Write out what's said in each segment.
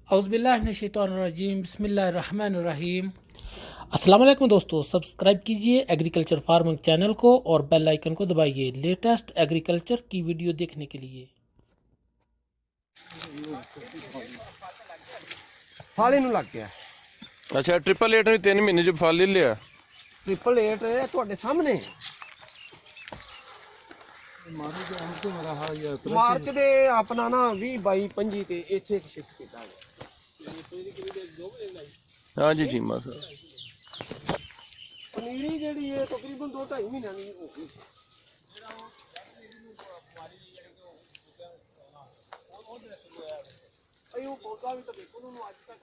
औज़ुबिल्लाहिमिनश्शैतानिर्रजीम बिस्मिल्लाहिर्रहमानिर्रहीम। अस्सलाम वालेकुम दोस्तों, सब्सक्राइब कीजिए एग्रीकल्चर फार्मिंग चैनल को और बेल आइकन को दबाइए लेटेस्ट एग्रीकल्चर की वीडियो देखने के लिए। ਫਲ ਇਹਨੂੰ ਲੱਗ ਗਿਆ। ਅੱਛਾ ਟ੍ਰਿਪਲ 8 ਨੇ 3 ਮਹੀਨੇ ਚ ਫਲ ਹੀ ਲਿਆ। ਟ੍ਰਿਪਲ 8 ਤੁਹਾਡੇ ਸਾਹਮਣੇ ਮਾਰਚ ਦੇ ਆਪਣਾ ਨਾ 20 22 25 ਤੇ ਇੱਥੇ ਇੱਕ ਸ਼ਿਫਟ ਕੀਤਾ ਗਿਆ। ਹਾਂਜੀ ਚੀਮਾ ਸਰ ਪਨੀਰੀ ਜਿਹੜੀ ਹੈ ਤਕਰੀਬਨ 2-2.5 ਮਹੀਨਿਆਂ ਦੀ ਹੋ ਗਈ ਸੀ। ਉਹ ਪੌਦਾ ਵੀ ਤਾਂ ਦੇਖੋ ਉਹਨੂੰ ਅੱਜ ਤੱਕ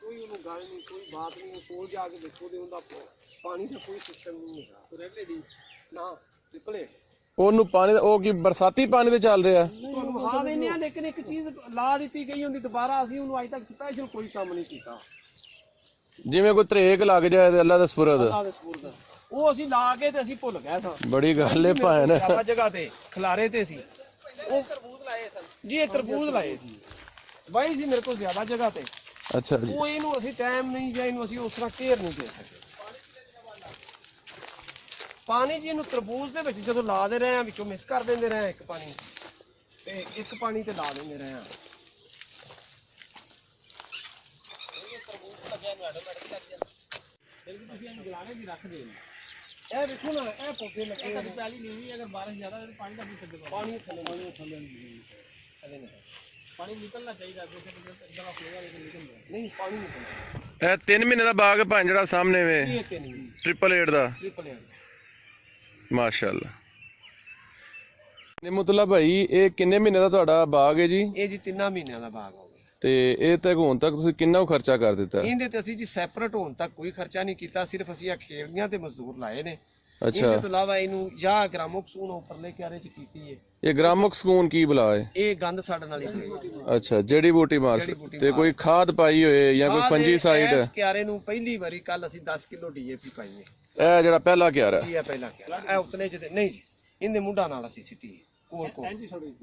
ਕੋਈ ਉਹਨੂੰ ਗੱਲ ਨਹੀਂ, ਕੋਈ ਬਾਤ ਨਹੀਂ। ਕੋਲ ਜਾ ਕੇ ਦੇਖੋ ਤੇ ਉਹਦਾ ਪਾਣੀ ਦਾ ਕੋਈ ਸਿਸਟਮ ਨਹੀਂ ਹੈਗਾ। ਰੈਗੂਲੇਟਰੀ ਨਾ ਟ੍ਰਿਪਲ ਉਹਨੂੰ ਪਾਣੀ ਦਾ ਉਹ ਕੀ ਬਰਸਾਤੀ ਪਾਣੀ ਤੇ ਚੱਲ ਰਿਹਾ? ਤੁਹਾਨੂੰ ਹਾਂ ਦਿੰਦੇ ਆ, ਲੇਕਿਨ ਇੱਕ ਚੀਜ਼ ਲਾ ਦਿੱਤੀ ਗਈ ਹੁੰਦੀ ਦੁਬਾਰਾ, ਅਸੀਂ ਉਹਨੂੰ ਅੱਜ ਤੱਕ ਸਪੈਸ਼ਲ ਕੋਈ ਕੰਮ ਨਹੀਂ ਕੀਤਾ। ਜਿਵੇਂ ਕੋਈ ਤਰੇਕ ਲੱਗ ਜਾਏ ਤੇ ਅੱਲਾ ਦਾ ਸਪੁਰਦ, ਉਹ ਅਸੀਂ ਲਾ ਕੇ ਤੇ ਅਸੀਂ ਭੁੱਲ ਗਏ ਸਾਂ। ਬੜੀ ਗੱਲ ਹੈ ਭੈਣ। ਜ਼ਿਆਦਾ ਜਗ੍ਹਾ ਤੇ ਖਿਲਾਰੇ ਤੇ ਸੀ ਉਹ ਤਰਬੂਜ ਲਾਏ ਸਨ ਜੀ, ਇਹ ਤਰਬੂਜ ਲਾਏ ਸੀ ਬਾਈ ਸੀ ਮੇਰੇ ਕੋਲ ਜ਼ਿਆਦਾ ਜਗ੍ਹਾ ਤੇ। ਅੱਛਾ ਜੀ, ਉਹ ਇਹਨੂੰ ਅਸੀਂ ਟਾਈਮ ਨਹੀਂ ਜਾਂ ਇਹਨੂੰ ਅਸੀਂ ਉਸ ਤਰ੍ਹਾਂ ਕੇਅਰ ਨਹੀਂ ਦੇ ਸਕੇ। ਪਾਣੀ ਜੀ ਇਹਨੂੰ ਤਰਬੂਜ ਦੇ ਵਿੱਚ ਜਦੋਂ ਲਾ ਦੇ ਰਹੇ ਆ, ਵਿੱਚੋਂ ਮਿਸ ਕਰ ਦਿੰਦੇ ਰਹੇ ਇੱਕ ਪਾਣੀ ਤੇ ਇੱਕ ਪਾਣੀ ਤੇ ਲਾ ਦਿੰਦੇ ਰਹੇ ਆ। ਇਹ ਦੇਖੋ ਨਾ, ਇਹ ਪੌਦੇ ਲੱਗੇ ਹੋਏ ਨੇ। ਪਹਿਲੀ ਨਹੀਂ ਅਗਰ ਬਾਰਿਸ਼ ਜ਼ਿਆਦਾ ਹੋਵੇ ਪਾਣੀ ਦਾ ਵੀ ਥੱਲੇ ਪਾਣੀ ਨਿਕਲਣਾ ਚਾਹੀਦਾ। ਨਹੀਂ ਪਾਣੀ ਨਿਕਲਦਾ। ਇਹ 3 ਮਹੀਨੇ ਦਾ ਬਾਗ ਹੈ ਭਾਂ ਜਿਹੜਾ ਸਾਹਮਣੇ ਵੇ ਇਹ ਤੇ ਨਹੀਂ ਟ੍ਰਿਪਲ 8 ਦਾ। ਟ੍ਰਿਪਲ 8 ਮਾਸ਼ਾਅੱਲਾ। ਨਿਮਤੁੱਲਾ ਭਾਈ ਇਹ ਕਿੰਨੇ ਮਹੀਨੇ ਦਾ ਤੁਹਾਡਾ ਬਾਗ ਹੈ ਜੀ? ਇਹ ਜੀ 3 ਮਹੀਨਿਆਂ ਦਾ ਬਾਗ ਹੋ ਗਿਆ। ਤੇ ਇਹ ਤੱਕ ਹੁਣ ਤੱਕ ਤੁਸੀਂ ਕਿੰਨਾ ਖਰਚਾ ਕਰ ਦਿੱਤਾ? ਇਹਦੇ ਤੇ ਅਸੀਂ ਜੀ ਸੈਪਰੇਟ ਹੋਣ ਤੱਕ ਕੋਈ ਖਰਚਾ ਨਹੀਂ ਕੀਤਾ, ਸਿਰਫ ਅਸੀਂ ਆ ਖੇੜੀਆਂ ਤੇ ਮਜ਼ਦੂਰ ਲਾਏ ਨੇ। ਅੱਛਾ, ਇਹਦੇ ਤੋਂ ਇਲਾਵਾ ਇਹਨੂੰ ਜਾਂ ਗ੍ਰਾਮੋਕਸੂਨ ਉੱਪਰਲੇ ਕਿਆਰੇ ਚ ਕੀਤੀ ਹੈ। ਇਹ ਗ੍ਰਾਮਕ ਸਕੂਨ ਕੀ ਬੁਲਾ ਹੈ? ਇਹ ਗੰਦ ਸਾੜਨ ਵਾਲੀ ਹੋਈ। ਅੱਛਾ, ਜੜੀ ਬੂਟੀ ਮਾਰ ਤੇ ਕੋਈ ਖਾਦ ਪਾਈ ਹੋਏ ਜਾਂ ਕੋਈ ਫੰਜੀਸਾਈਡ? ਇਸ ਕਿਆਰੇ ਨੂੰ ਪਹਿਲੀ ਵਾਰੀ ਕੱਲ ਅਸੀਂ 10 ਕਿਲੋ ਡੀਏਪੀ ਪਾਈ ਹੈ। ਇਹ ਜਿਹੜਾ ਪਹਿਲਾ ਕਿਆਰਾ ਇਹ ਪਹਿਲਾ ਕਿਆਰਾ, ਇਹ ਉਤਨੇ ਚ ਨਹੀਂ ਜੀ, ਇਹਦੇ ਮੁੰਡਾ ਨਾਲ ਅਸੀਂ ਸਿੱਟੀ ਕੋਲ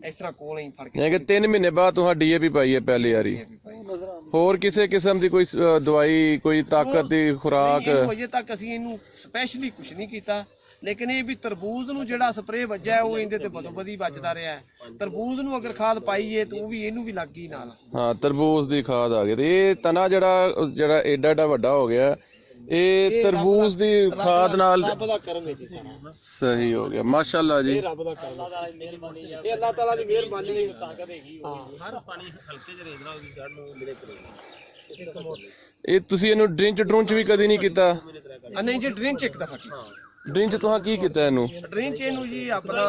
ਇਸ ਤਰ੍ਹਾਂ ਕੋਲ ਹੀ ਫੜ ਕੇ। ਕਿ 3 ਮਹੀਨੇ ਬਾਅਦ ਤੁਸੀਂ ਡੀਏਪੀ ਪਾਈ ਹੈ ਪਹਿਲੀ ਵਾਰੀ। ਹੋਰ ਕਿਸੇ ਕਿਸਮ ਦੀ ਕੋਈ ਦਵਾਈ, ਕੋਈ ਤਾਕਤ ਦੀ ਖੁਰਾਕ? ਅਜੇ ਤੱਕ ਅਸੀਂ ਇਹਨੂੰ ਸਪੈਸ਼ਲੀ ਕੁਝ ਨਹੀਂ ਕੀਤਾ, ਲੇਕਿਨ ਇਹ ਵੀ ਤਰਬੂਜ਼ ਨੂੰ ਜਿਹੜਾ ਸਪਰੇਅ ਵੱਜਾ ਉਹ ਇਹਦੇ ਤੇ ਬਦੋਬਦੀ ਵੱਜਦਾ ਰਿਹਾ। ਤਰਬੂਜ਼ ਨੂੰ ਅਗਰ ਖਾਦ ਪਾਈਏ ਤਾਂ ਉਹ ਵੀ ਇਹਨੂੰ ਵੀ ਲੱਗ ਗਈ ਨਾਲ। ਹਾਂ, ਤਰਬੂਜ਼ ਦੀ ਖਾਦ ਆ ਗਈ ਤੇ ਇਹ ਤਨਾ ਜਿਹੜਾ ਏਡਾ ਏਡਾ ਵੱਡਾ ਹੋ ਗਿਆ, ਇਹ ਤਰਬੂਜ਼ ਦੀ ਖਾਦ ਨਾਲ ਰੱਬ ਦਾ ਕਰਮ ਹੈ ਜੀ ਸਾਰਾ। ਸਹੀ ਹੋ ਗਿਆ, ਮਾਸ਼ਾਅੱਲਾ ਜੀ। ਇਹ ਰੱਬ ਦਾ ਕਰਮ ਹੈ, ਇਹ ਅੱਲਾਹ ਤਾਲਾ ਦੀ ਮਿਹਰਬਾਨੀ ਹੈ। ਤਾਕਤ ਹੈਗੀ ਹਰ ਪਾਣੀ ਹਲਕੇ ਚ ਰੇਂਦਰਾ ਉਹਦੀ ਜੜ ਨੂੰ ਮਿਲੇ ਕਰੇਗਾ। ਇਹ ਤੁਸੀਂ ਇਹਨੂੰ ਡਰਿੰਚ ਵੀ ਕਦੀ ਨਹੀਂ ਕੀਤਾ? ਨਹੀਂ ਜੀ, ਡਰਿੰਚ ਇੱਕ ਦਫਾ ਕੀਤਾ। ਡਰਿੰਚ ਤੁਸੀਂ ਕੀ ਕੀਤਾ ਇਹਨੂੰ? ਡਰਿੰਚ ਇਹਨੂੰ ਜੀ ਆਪਣਾ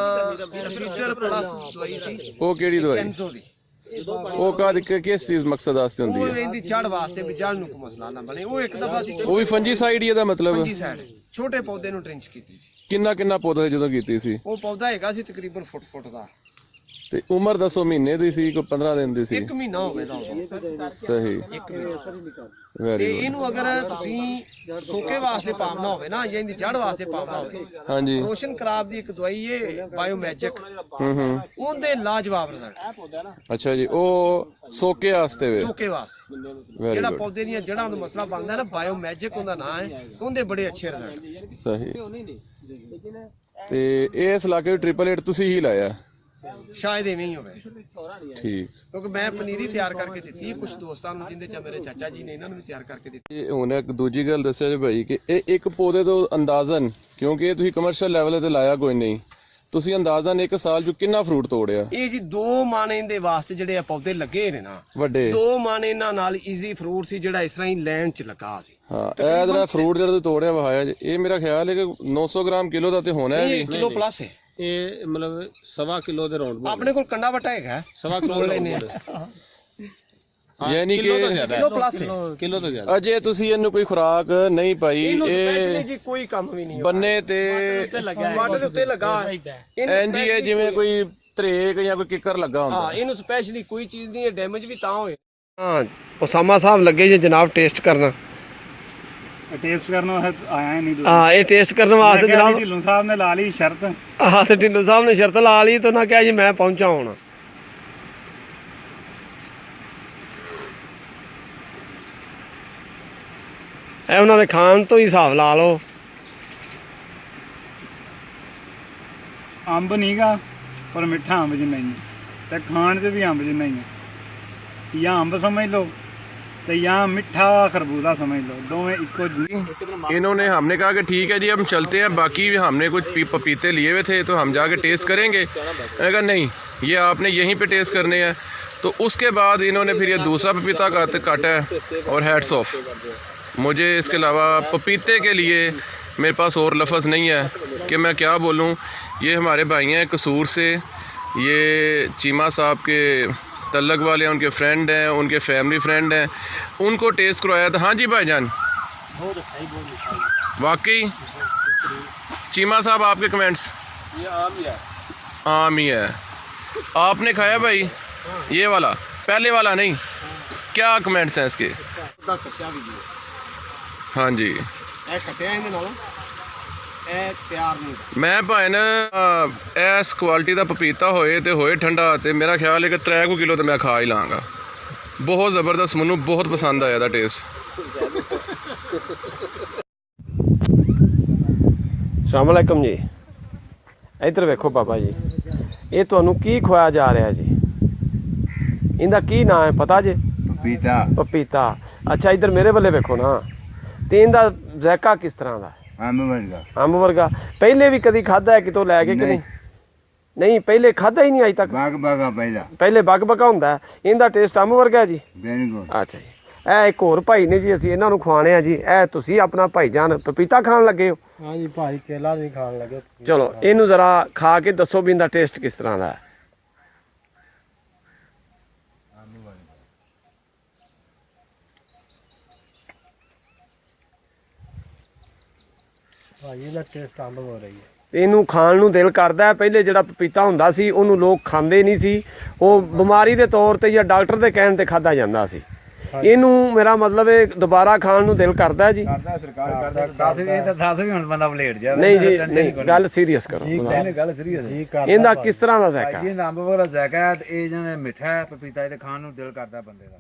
ਫੀਚਰ ਪਲੱਸ ਦਵਾਈ ਸੀ। ਉਹ ਕਿਹੜੀ ਦਵਾਈ? ਕੈਂਜ਼ੋ ਦੀ। ਉਹ ਕਿਸ ਚੀਜ਼ ਮਕਸਦ ਵਾਸਤੇ ਹੁੰਦੀ ਉਹ ਹੈ? ਇਹਦੀ ਜੜ ਵਾਸਤੇ ਵੀ ਜੜ ਨੂੰ ਕੋਈ ਮਸਲਾ ਨਾ ਬਣੇ। ਉਹ ਇੱਕ ਦਫਾ ਸੀ, ਉਹ ਵੀ ਫੰਜੀਸਾਈਡ ਹੀ ਇਹਦਾ ਮਤਲਬ? ਫੰਜੀਸਾਈਡ ਛੋਟੇ ਪੌਦੇ ਨੂੰ ਡਰਿੰਚ ਕੀਤੀ ਸੀ। ਕਿੰਨਾ ਪੌਦਾ ਜਦੋਂ ਕੀਤੀ ਸੀ? ਉਹ ਪੌਦਾ ਹੈਗਾ ਸੀ ਤਕਰੀਬਨ ਫੁੱਟ ਦਾ। ਤੇ ਉਮਰ ਦੱਸੋ, ਮਹੀਨੇ ਦੀ ਸੀ ਕੋਈ 15 ਦਿਨ ਦੀ ਸੀ? 1 ਮਹੀਨਾ ਹੋਵੇਗਾ। ਸਹੀ, 1 ਮਹੀਨਾ। ਵੈਰੀ ਤੇ ਗੁੱਡ। ਇਹਨੂੰ ਅਗਰ ਤੁਸੀਂ ਸੋਕੇ ਵਾਸਤੇ ਪਾਉਣਾ ਹੋਵੇ ਨਾ, ਜਾਂ ਇਹਦੀ ਜੜ ਵਾਸਤੇ ਪਾਉਣਾ ਹੋਵੇ, ਹਾਂਜੀ, ਰੋਸ਼ਨ ਖਰਾਬ ਦੀ ਇੱਕ ਦਵਾਈ ਹੈ ਬਾਇਓਮੈਜਿਕ, ਉਹਦੇ ਲਾਜਵਾਬ ਰਿਜ਼ਲਟ। ਅੱਛਾ ਜੀ, ਉਹ ਸੋਕੇ ਵਾਸਤੇ ਵੇ? ਸੋਕੇ ਵਾਸਤੇ ਵੈਰੀ ਜਿਹੜਾ ਗੁੱਡ, ਪੌਦੇ ਦੀਆਂ ਜੜਾਂ ਦਾ ਮਸਲਾ ਬਣਦਾ ਨਾ, ਬਾਇਓਮੈਜਿਕ ਉਹਦਾ ਨਾਮ ਹੈ। ਉਹਦੇ ਬੜੇ ਅੱਛੇ ਰਿਜ਼ਲਟ। ਸਹੀ। ਤੇ ਇਸ ਇਲਾਕੇ ਟ੍ਰਿਪਲ 8 ਤੁਸੀਂ ਹੀ ਲਾਇਆ? ਸ਼ਾਇਦ ਐਵੇਂ ਹੀ ਹੋਵੇ, ਠੀਕ। ਕਿਉਂਕਿ ਮੈਂ ਪਨੀਰੀ ਤਿਆਰ ਕਰਕੇ ਦਿੱਤੀ ਕੁਝ ਦੋਸਤਾਂ ਨੂੰ, ਜਿੰਦੇ ਚ ਮੇਰੇ ਚਾਚਾ ਜੀ ਨੇ, ਇਹਨਾਂ ਨੂੰ ਵੀ ਤਿਆਰ ਕਰਕੇ ਦਿੱਤੀ। ਇਹ ਹੁਣ ਇੱਕ ਦੂਜੀ ਗੱਲ ਦੱਸਿਆ ਜੀ ਭਾਈ ਕਿ ਇਹ ਇੱਕ ਪੌਦੇ ਤੋਂ ਅੰਦਾਜ਼ਨ, ਕਿਉਂਕਿ ਇਹ ਤੁਸੀਂ ਕਮਰਸ਼ੀਅਲ ਲੈਵਲ ਤੇ ਲਾਇਆ ਕੋਈ ਨਹੀਂ, ਤੁਸੀਂ ਅੰਦਾਜ਼ਨ ਇੱਕ ਸਾਲ ਚ ਕਿੰਨਾ ਫਰੂਟ ਤੋੜਿਆ? ਇਹ ਜੀ 2 ਮਾਣੇ ਦੇ ਵਾਸਤੇ ਜਿਹੜੇ ਆ ਪੌਦੇ ਲੱਗੇ ਨੇ ਨਾ ਵੱਡੇ, 2 ਮਾਣੇ ਇਹਨਾਂ ਨਾਲ ਈਜ਼ੀ ਫਰੂਟ ਸੀ, ਜਿਹੜਾ ਇਸ ਤਰ੍ਹਾਂ ਹੀ ਲੈਂਡ ਚ ਲੱਗਾ ਸੀ। ਹਾਂ, ਇਹ ਜਿਹੜਾ ਫਰੂਟ ਜਿਹੜਾ ਤੁਸੀਂ ਤੋੜਿਆ ਵਹਾਇਆ ਜੀ, ਇਹ ਮੇਰਾ ਖਿਆਲ ਹੈ ਕਿ 900 ਗ੍ਰਾਮ ਕਿਲੋ ਦਾ ਤੇ ਹੋਣਾ ਹੈ ਜੀ। ਕਿਲੋ ਪਲੱਸ ਹੈ ਇਹ ਮਤਲਬ 1.25 ਕਿਲੋ ਦੇ ਰੌਂਡ ਆਪਣੇ ਕੋਲ ਕੰਡਾ ਵਟਾ ਹੈਗਾ 1.25 ਕਿਲੋ ਲੈਨੇ ਯਾਨੀ ਕਿ ਕਿਲੋ ਪਲੱਸ ਹੈ। ਕਿਲੋ ਤੋਂ ਜ਼ਿਆਦਾ। ਅਜੇ ਤੁਸੀਂ ਇਹਨੂੰ ਕੋਈ ਖੁਰਾਕ ਨਹੀਂ ਪਾਈ? ਇਹਨੂੰ ਸਪੈਸ਼ਲੀ ਇਹ ਜੀ ਕੋਈ ਕੰਮ ਵੀ ਨਹੀਂ ਬੰਨੇ ਤੇ ਵਾਟਰ ਦੇ ਉੱਤੇ ਲੱਗਾ ਐਨਜੀ ਹੈ, ਜਿਵੇਂ ਕੋਈ ਤਰੇਕ ਜਾਂ ਕੋਈ ਕਿੱਕਰ ਲੱਗਾ ਹੁੰਦਾ। ਹਾਂ, ਇਹਨੂੰ ਸਪੈਸ਼ਲੀ ਕੋਈ ਚੀਜ਼ ਨਹੀਂ, ਡੈਮੇਜ ਵੀ ਤਾਂ ਹੋਏ। ਹਾਂ, ਉਸਾਮਾ ਸਾਹਿਬ ਲੱਗੇ ਜੀ ਜਨਾਬ ਟੇਸਟ ਕਰਨਾ। ਟੇਸਟ ਕਰਨ ਆਇਆ ਨਹੀਂ? ਹਾਂ, ਇਹ ਟੇਸਟ ਕਰਨ ਵਾਸਤੇ ਜਨਾਬ ਢਿੱਲੋਂ ਸਾਹਿਬ ਨੇ ਲਾ ਲਈ ਸ਼ਰਤ। ਹਾਂ, ਤੇ ਢਿੱਲੋਂ ਸਾਹਿਬ ਨੇ ਸ਼ਰਤ ਲਾ ਲਈ, ਤਾਂ ਉਹਨਾਂ ਕਿਹਾ ਜੀ ਮੈਂ ਪਹੁੰਚਾ ਹੁਣ। ਇਹ ਉਹਨਾਂ ਦੇ ਖਾਣ ਤੋਂ ਹੀ ਹਿਸਾਬ ਲਾ ਲਓ। ਅੰਬ ਨਹੀਂਗਾ ਪਰ ਮਿੱਠਾ ਅੰਬ ਜਿੰਨਾ ਹੀ ਹੈ ਤੇ ਖਾਣ 'ਚ ਵੀ ਅੰਬ ਜਿੰਨਾ ਹੀ ਹੈ। ਜਾਂ ਅੰਬ ਸਮਝ ਲਓ तो यहाँ मीठा खरबूजा समझ लो, दोवें इको जी। इन्होंने हमने कहा कि ठीक है जी हम चलते हैं, बाकी हमने कुछ पपीते लिए हुए थे तो हम जाके टेस्ट करेंगे। मैंने कहा नहीं, ये आपने यहीं पे टेस्ट करने हैं। तो उसके बाद इन्होंने फिर ये दूसरा पपीता काटा है और हैट्स ऑफ। मुझे इसके अलावा पपीते के लिए मेरे पास और लफ्ज़ नहीं है कि मैं क्या बोलूँ। ये हमारे भाई हैं कसूर से, ये चीमा साहब के तलक वाले हैं, उनके फ्रेंड हैं, उनके फैमिली फ्रेंड हैं, उनको टेस्ट करवाया था। हाँ जी भाईजान, वाकई चीमा साहब आपके कमेंट्स? ये आम ही है। आम ही है। आपने खाया भाई ये वाला, पहले वाला नहीं? क्या कमेंट्स हैं इसके? कच्चा भी है। हाँ जी, कटिया इहदे नालों तैयार नहीं। मैं भाई ना इस क्वालिटी का पपीता होए तो होए ठंडा तो मेरा ख्याल है कि 3 किलो तो मैं खा ही लाँगा। बहुत ज़बरदस्त, मैनू बहुत पसंद आया था टेस्ट। अस्सलाम वालेकुम जी। इधर वेखो बाबा जी, ये तुहानू की खुआया जा रहा जी? इनका की नाम है पता जे? पपीता। पपीता। अच्छा इधर मेरे वाले वेखो ना, तो इनका जायका किस तरह का? अंब वर्गा। अंब वर्गा। पहले भी कभी खादा है कितों लैके कि नहीं? नहीं पहले खादा ही नहीं अज तक। बाग बागा पहले बग बगा होंदा है। इनका टेस्ट अंब वर्गा है जी। Very good. अच्छा जी, ਇਹ ਇੱਕ ਹੋਰ ਭਾਈ ਨੇ ਜੀ, ਅਸੀਂ ਇਹਨਾਂ ਨੂੰ ਖਵਾਣੇ ਆ ਜੀ। ਇਹ ਤੁਸੀਂ ਆਪਣਾ ਭਾਈਜਾਨ ਪਪੀਤਾ ਖਾਣ ਲੱਗੇ ਹੋ? हाँ जी भाई केला भी खाने लगे। ਚਲੋ ਇਹਨੂੰ ਜ਼ਰਾ ਖਾ ਕੇ ਦੱਸੋ ਵੀ ਇਹਦਾ ਟੇਸਟ ਕਿਸ ਤਰ੍ਹਾਂ ਦਾ ਹੈ। भाई ਇਹਦਾ ਟੇਸਟ ਅੰਬ ਹੋ ਰਹੀ ਹੈ। ਇਹਨੂੰ ਖਾਣ ਨੂੰ ਦਿਲ ਕਰਦਾ ਹੈ। ਪਹਿਲੇ ਜਿਹੜਾ ਪਪੀਤਾ ਹੁੰਦਾ ਸੀ ਉਹਨੂੰ ਲੋਕ ਖਾਂਦੇ ਨਹੀਂ ਸੀ, ਉਹ ਬਿਮਾਰੀ ਦੇ ਤੌਰ ਤੇ ਜਾਂ ਡਾਕਟਰ ਦੇ ਕਹਿਣ ਤੇ ਖਾਧਾ ਜਾਂਦਾ ਸੀ। ਇਹਨੂੰ ਮੇਰਾ ਮਤਲਬ ਇਹ ਦੁਬਾਰਾ ਖਾਣ ਨੂੰ ਦਿਲ ਕਰਦਾ ਹੈ ਜੀ। ਨਹੀਂ ਜੀ ਨਹੀਂ, ਗੱਲ ਸੀਰੀਅਸ ਕਰੋ। ਇਹਦਾ ਕਿਸ ਤਰ੍ਹਾਂ ਦਾ ਜ਼ਾਇਕਾ? ਅੰਬ ਵਾਲਾ ਜ਼ਾਇਕਾ ਹੈ ਤੇ ਇਹ ਜਿਵੇਂ ਮਿੱਠਾ ਹੈ ਪਪੀਤਾ, ਇਹਦੇ ਖਾਣ ਨੂੰ ਦਿਲ ਕਰਦਾ ਬੰਦੇ ਦਾ।